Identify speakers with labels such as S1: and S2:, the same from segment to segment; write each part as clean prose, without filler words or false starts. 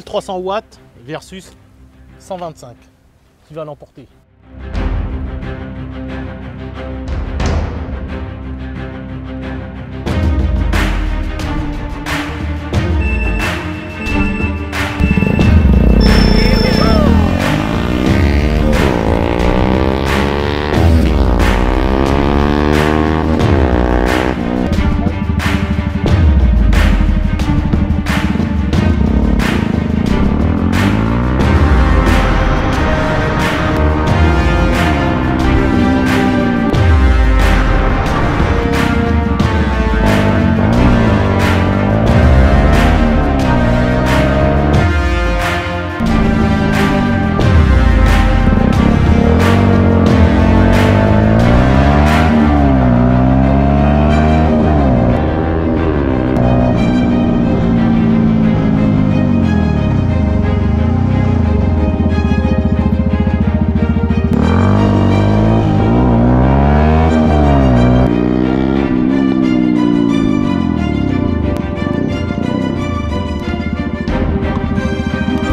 S1: 1300 watts versus 125. Qui va l'emporter?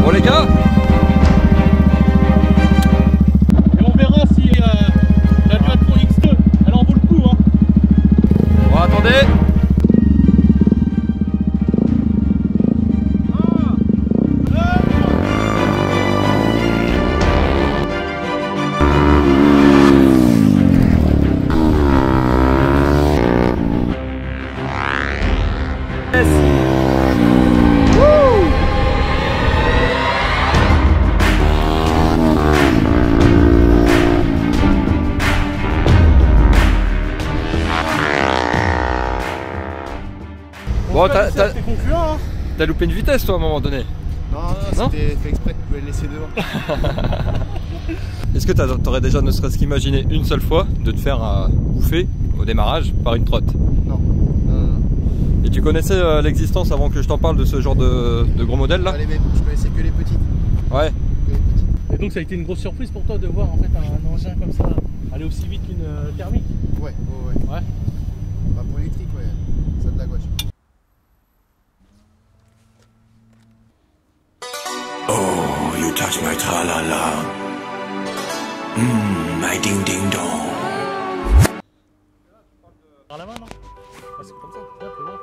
S2: Bon les gars,
S1: et on verra si la Dualtron X2 elle en vaut le coup, hein.
S2: bon attendez. Bon,
S1: C'était concluant, hein.
S2: t'as loupé une vitesse toi à un moment donné.
S3: Non, c'était fait exprès, je voulais le laisser devant.
S2: Est-ce que t'aurais déjà ne serait-ce qu'imaginé une seule fois de te faire bouffer au démarrage par une trotte?
S3: Non.
S2: Et tu connaissais l'existence avant que je t'en parle de ce genre de gros modèle là?
S3: Pas les mêmes, je connaissais que les petites.
S2: Ouais.
S3: Que les petites.
S1: Et donc ça a été une grosse surprise pour toi de voir en fait un engin comme ça aller aussi vite qu'une thermique.
S3: Ouais.
S1: Ouais.
S3: Bah, pour électrique, ouais, ça a de la gauche.
S4: Oh, you touch my tra-la-la. My ding-ding-dong.
S1: Par la main, non? Ah, c'est comme ça. Ouais, c'est bon.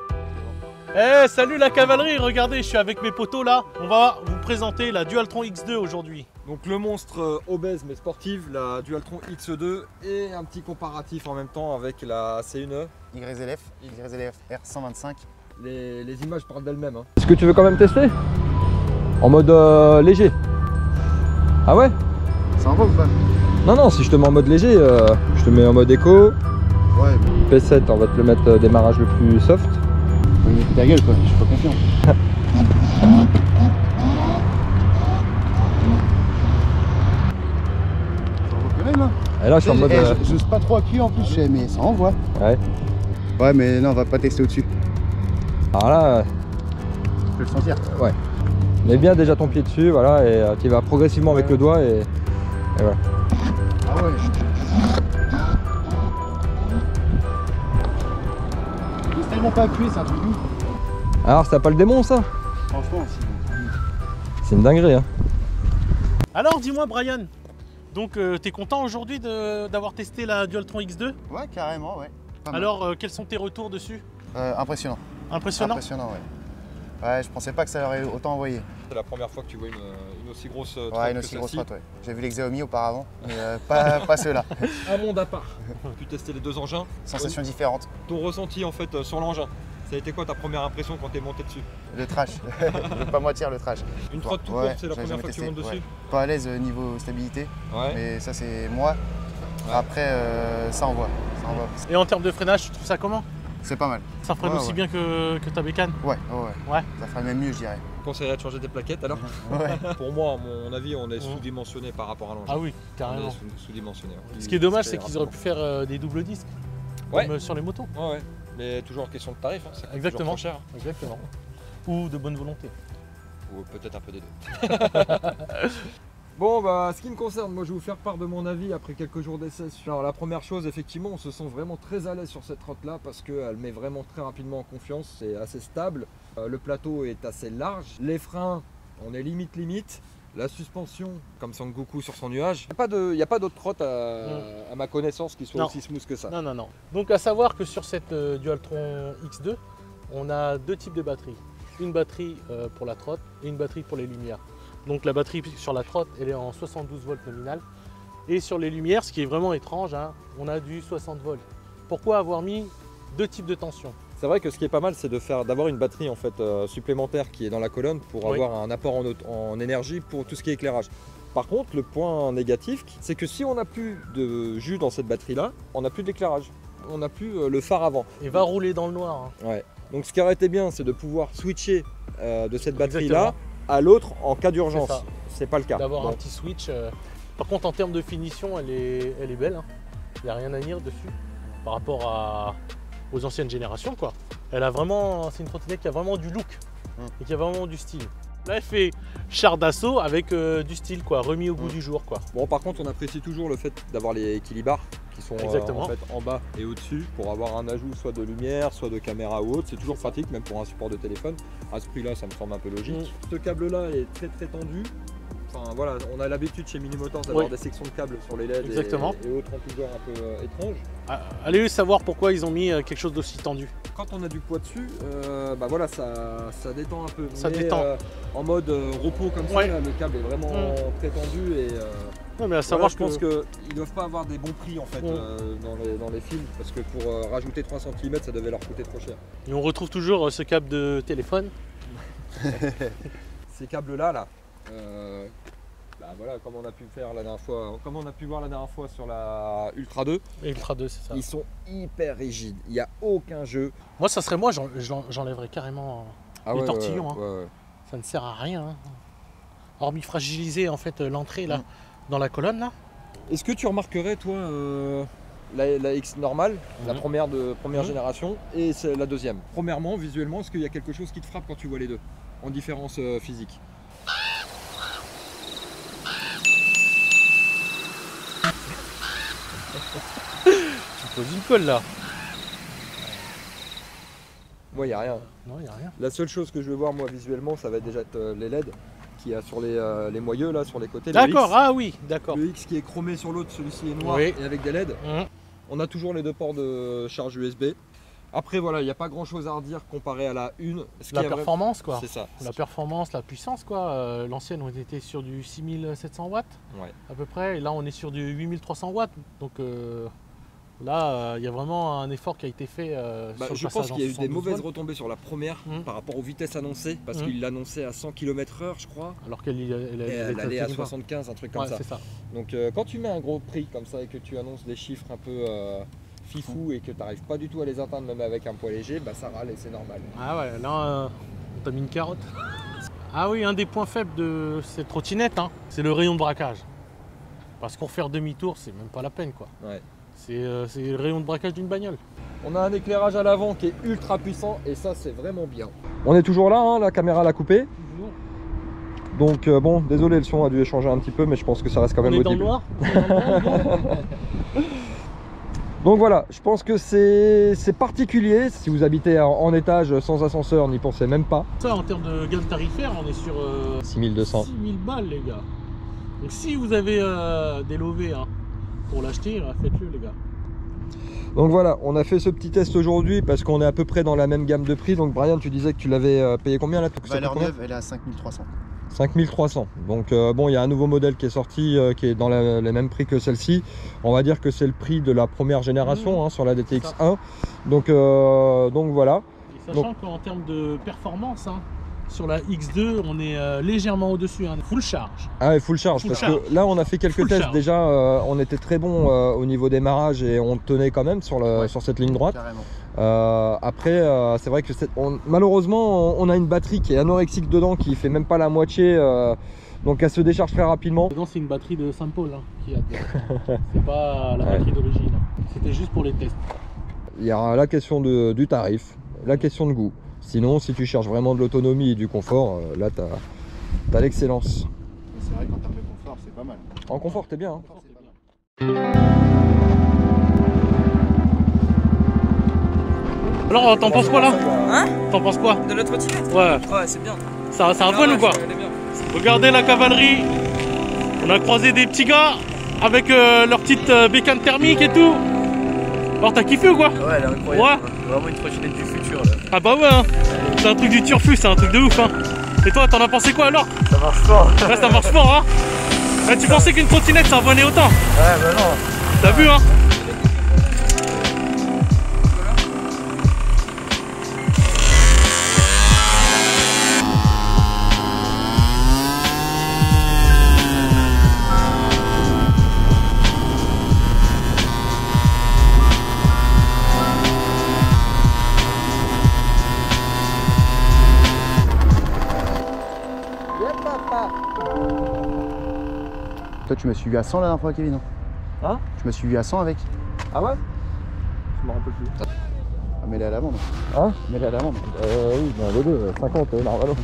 S1: Eh, salut la cavalerie, regardez, je suis avec mes potos là. On va vous présenter la Dualtron X2 aujourd'hui.
S2: Donc le monstre obèse mais sportive, la Dualtron X2 et un petit comparatif en même temps avec la C1E.
S3: YZF R125.
S2: Les images parlent d'elles-mêmes. Hein. Est-ce que tu veux quand même tester? En mode léger. Ah ouais?
S3: Ça en va ou pas?
S2: Non, si je te mets en mode léger, je te mets en mode éco.
S3: Ouais, mais
S2: P7, on va te le mettre démarrage le plus soft.
S3: ta gueule quoi, je suis pas confiant. Ça envoie quand même, hein.
S2: Et là, je suis en mode.
S3: J'ose pas trop accueillir en plus, je sais, mais ça envoie.
S2: Ouais.
S3: Ouais, mais non, on va pas tester au-dessus.
S2: Alors là,
S3: Je peux le sentir.
S2: ouais. Mets bien déjà ton pied dessus, voilà, et tu vas progressivement avec le doigt et voilà.
S3: Ah ouais. C'est tellement pas appuyé, c'est un truc de ouf.
S2: Alors, c'est pas le démon ça?
S3: Franchement,
S2: C'est une dinguerie, hein.
S1: Alors dis-moi Brian, donc t'es content aujourd'hui d'avoir testé la Dualtron X2?
S3: ouais, carrément, ouais. Pas mal.
S1: Alors quels sont tes retours dessus?
S3: Impressionnant.
S1: Impressionnant?
S3: Impressionnant, ouais. Ouais, je pensais pas que ça aurait autant envoyé.
S2: C'est la première fois que tu vois une aussi grosse trotte.
S3: Ouais, une aussi grosse trotte, ouais. J'ai vu les Xiaomi auparavant, mais pas ceux-là.
S2: Un monde à part. Tu testais les deux engins.
S3: Sensations différentes.
S2: Ton ressenti en fait sur l'engin. Ça a été quoi ta première impression quand t'es monté dessus?
S3: Le trash. Je vais pas mentir, le trash.
S2: Une trotte tout
S3: Ouais,
S2: courte, c'est la
S3: j'avais
S2: première
S3: jamais
S2: fois que tu
S3: testé,
S2: montes dessus?
S3: ouais. Pas à l'aise niveau stabilité,
S2: Ouais.
S3: mais ça c'est moi.
S2: Ouais.
S3: Après, ça envoie. Ça envoie.
S1: Et en termes de freinage, tu trouves ça comment?
S3: C'est pas mal.
S1: Ça freine
S3: Ouais,
S1: aussi
S3: ouais.
S1: bien que ta bécane?
S3: Ouais.
S1: Ouais.
S3: Ça ferait même mieux, je dirais.
S2: Tu conseillerais de changer tes plaquettes alors?
S3: Ouais.
S2: Pour moi, à mon avis, on est sous-dimensionné par rapport à l'engin.
S1: Ah oui,
S2: On
S1: carrément.
S2: est sous-dimensionné.
S1: Ce qui est dommage, c'est qu'ils auraient pu faire des doubles disques,
S2: Ouais.
S1: comme sur les motos.
S2: Ouais. Mais toujours question de tarif, hein. Ça coûte
S1: Exactement.
S2: toujours trop cher.
S1: Exactement. Ou de bonne volonté.
S2: Ou peut-être un peu des deux. Bon, bah, ce qui me concerne, moi je vais vous faire part de mon avis après quelques jours d'essai. Alors, la première chose, effectivement, on se sent vraiment très à l'aise sur cette trotte-là parce qu'elle met vraiment très rapidement en confiance, c'est assez stable. Le plateau est assez large. Les freins On est limite. La suspension, comme Sangoku sur son nuage. Il n'y a pas d'autre trotte à ma connaissance qui soit aussi smooth que ça.
S1: Non. Donc à savoir que sur cette Dualtron X2, on a deux types de batteries. Une batterie pour la trotte et une batterie pour les lumières. Donc la batterie sur la trotte, elle est en 72 volts nominal. Et sur les lumières, ce qui est vraiment étrange, hein, on a du 60 volts. Pourquoi avoir mis deux types de tension?
S2: C'est vrai que ce qui est pas mal, c'est d'avoir une batterie en fait, supplémentaire qui est dans la colonne pour avoir un apport en énergie pour tout ce qui est éclairage. Par contre, le point négatif, c'est que si on n'a plus de jus dans cette batterie-là, on n'a plus d'éclairage. On n'a plus le phare avant.
S1: Et va rouler dans le noir. Hein.
S2: Ouais. Donc ce qui aurait été bien, c'est de pouvoir switcher de cette batterie-là à l'autre en cas d'urgence. C'est pas le cas.
S1: D'avoir un petit switch. Par contre, en termes de finition, elle est belle. Hein. Il n'y a rien à dire dessus par rapport aux anciennes générations, quoi. Elle a vraiment, c'est une trottinette qui a vraiment du look et qui a vraiment du style. Là, elle fait char d'assaut avec du style, quoi, remis au goût du jour, quoi.
S2: Bon, par contre, on apprécie toujours le fait d'avoir les équilibres qui sont en fait en bas et au-dessus pour avoir un ajout soit de lumière, soit de caméra ou autre. C'est toujours pratique, même pour un support de téléphone. À ce prix-là, ça me semble un peu logique. Ce câble-là est très tendu. Enfin voilà, on a l'habitude chez Minimotors d'avoir des sections de câbles sur les LED et autres amplitudes un peu étranges.
S1: Allez savoir pourquoi ils ont mis quelque chose d'aussi tendu.
S2: Quand on a du poids dessus, bah voilà, ça détend un peu.
S1: Ça détend.
S2: En mode repos comme ça, là, le câble est vraiment très tendu et
S1: mais à savoir,
S2: je pense qu'ils ne doivent pas avoir des bons prix en fait dans les films parce que pour rajouter 3 cm ça devait leur coûter trop cher.
S1: Et on retrouve toujours ce câble de téléphone.
S2: Ces câbles là. Bah voilà, comme on a pu faire la dernière fois, comme on a pu voir la dernière fois sur la Ultra 2.
S1: Ultra 2, c'est ça.
S2: Ils sont hyper rigides, il n'y a aucun jeu.
S1: Moi, ça serait moi, j'enlèverais carrément les tortillons. Ça ne sert à rien. Hein. Hormis fragiliser en fait l'entrée là dans la colonne là.
S2: Est-ce que tu remarquerais toi la X normale, la première génération et la deuxième? Premièrement, visuellement, est-ce qu'il y a quelque chose qui te frappe quand tu vois les deux en différence physique?
S1: Tu poses une colle là.
S2: Moi, il n'y a rien.
S1: Non, il n'y a rien.
S2: La seule chose que je vais voir moi visuellement, ça va déjà être les LED qu'il y a sur les moyeux là, sur les côtés.
S1: D'accord, ah oui, d'accord.
S2: Le X qui est chromé sur l'autre, celui-ci est noir et avec des LED. On a toujours les deux ports de charge USB. Après voilà, il n'y a pas grand chose à redire comparé à la 1.
S1: La performance quoi.
S2: C'est ça.
S1: La performance, la puissance quoi. L'ancienne on était sur du 6700 watts à peu près. Et là on est sur du 8300 watts. Donc là il y a vraiment un effort qui a été fait sur le
S2: je pense qu'il y a eu des mauvaises retombées sur la première par rapport aux vitesses annoncées. Parce qu'il l'annonçait à 100 km/h je crois.
S1: Alors qu'elle
S2: allait à 75, un truc comme ça.
S1: Ça.
S2: Donc quand tu mets un gros prix comme ça et que tu annonces des chiffres un peu fifou et que tu n'arrives pas du tout à les atteindre même avec un poids léger, bah ça râle et c'est normal.
S1: Ah ouais, là on t'a mis une carotte. Ah oui, un des points faibles de cette trottinette, c'est le rayon de braquage. Parce qu'on fait demi-tour, c'est même pas la peine quoi.
S2: Ouais.
S1: C'est le rayon de braquage d'une bagnole.
S2: On a un éclairage à l'avant qui est ultra puissant et ça c'est vraiment bien. On est toujours là, la caméra l'a coupé. Donc bon, désolé, le son a dû échanger un petit peu, mais je pense que ça reste quand même audible.
S1: On est dans le noir.
S2: Donc voilà, je pense que c'est particulier. Si vous habitez en étage sans ascenseur, n'y pensez même pas.
S1: Ça, en termes de gamme tarifaire, on est sur
S2: 6200.
S1: 6000 balles, les gars. Donc si vous avez des lovés pour l'acheter, faites-le, les gars.
S2: Donc voilà, on a fait ce petit test aujourd'hui parce qu'on est à peu près dans la même gamme de prix. Donc Brian, tu disais que tu l'avais payé combien là?
S3: Valeur neuve, elle est à 5300.
S2: 5300. Donc bon, il y a un nouveau modèle qui est sorti qui est dans les mêmes prix que celle-ci. On va dire que c'est le prix de la première génération sur la DTX 1. Donc voilà.
S1: Et sachant qu'en termes de performance, sur la X2, on est légèrement au-dessus, full charge.
S2: Ah ouais, full charge, que là on a fait quelques tests déjà, on était très bon au niveau démarrage et on tenait quand même sur cette ligne droite.
S3: Carrément.
S2: Après c'est vrai que malheureusement on a une batterie qui est anorexique dedans qui fait même pas la moitié, donc elle se décharge très rapidement.
S1: Dedans c'est une batterie de Saint-Paul qui a c'est pas la batterie d'origine, c'était juste pour les tests.
S2: Il y a la question du tarif, la question de goût. Sinon, si tu cherches vraiment de l'autonomie et du confort, là, tu as l'excellence.
S3: C'est vrai qu'en termes de confort, c'est pas mal.
S2: En confort, t'es bien.
S1: Alors, t'en penses quoi là?
S5: Hein?
S1: T'en penses quoi?
S5: De la trottinette?
S1: Ouais.
S5: Ouais, c'est bien.
S1: Ça avole ou quoi? Regardez la cavalerie. On a croisé des petits gars avec leur petite bécane thermique et tout. Alors t'as kiffé ou quoi?
S5: Ouais, elle est incroyable. Ouais. Vraiment une trottinette du futur là.
S1: Ah bah ouais, hein. C'est un truc du turfu, c'est un truc de ouf, hein. Et toi, t'en as pensé quoi alors?
S5: Ça marche fort.
S1: Ouais, ça marche fort, hein. Ouais, tu pensais qu'une trottinette ça venait autant?
S5: Ouais, bah non.
S1: T'as vu, hein?
S3: Toi, tu m'as suivi à 100 la dernière fois, Kevin, non?
S2: Hein?
S3: Tu m'as suivi à 100 avec?
S2: Ah ouais? Je me rappelle plus.
S3: Ah, mets-les à l'amende.
S2: Hein?
S3: Mets-les à l'amende.
S2: Oui, les deux, 50, normalement.